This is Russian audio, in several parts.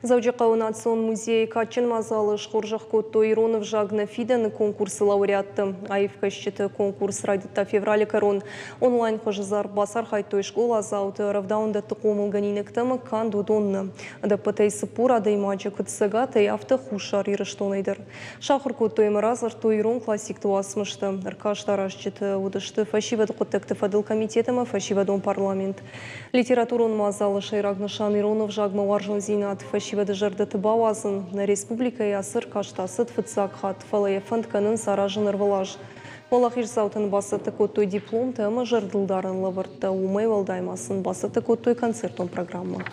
Заучақау национ музей Качин мазалы Шқоржақ Котто Иронов Жагна Фиден конкурсы лауреатты. Айфка счеты конкурс радита феврале корон. Онлайн хожызар басар хайтой школа зауты равдаунда тұқомыл ганинектімі канду донны. Адапатай сыпур адаймаджа күтсігат и авто хушар ирыштонайдыр. Шахыр Котто емаразар то Ирон классик туасмышты. Аркаштар счеты удышты фашивад құттекті фадыл комитетімі фашивадон парламент. Литературон мазалы Шайрагнышан Иронов Жагма варжон зинат фашивады жардыты бауазын. На республика и асыр каштасыт фыцак хат фалая фандканын саражын ырвалаж. Олахиш заутын басыты коттой диплом тәмі жардылдарын лавыртта умай валдаймасын басыты коттой концертон программа.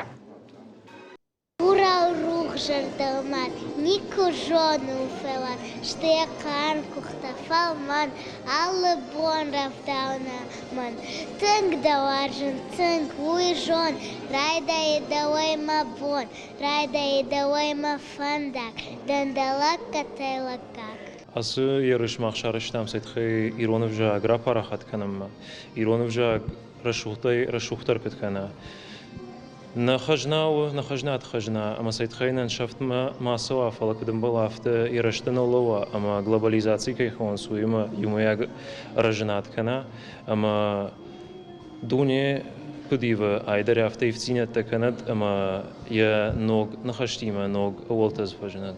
Урал рух жардылман, нику жону фелан, штекан кухта фалман, аллы бон равдаунаман. Тынг даваржын, тынг уйжон, райда и давайма бон, райда и давайма фандак, дандалак катайлакак. Асы ярышмақ шарыштам сайтхай Иронов жаг рапарахат канам, Иронов жаг рашухтар петкана. Нахажнат хажна, ама сайтхайнан шафт масова фалакадам балафта ярыштан олова, ама глобализации кайхон суима юмаяг ражнат кана, ама дуне кудива айдар афта ивцинят таканат, ама я ног нахаштима ног волтаз фажнат.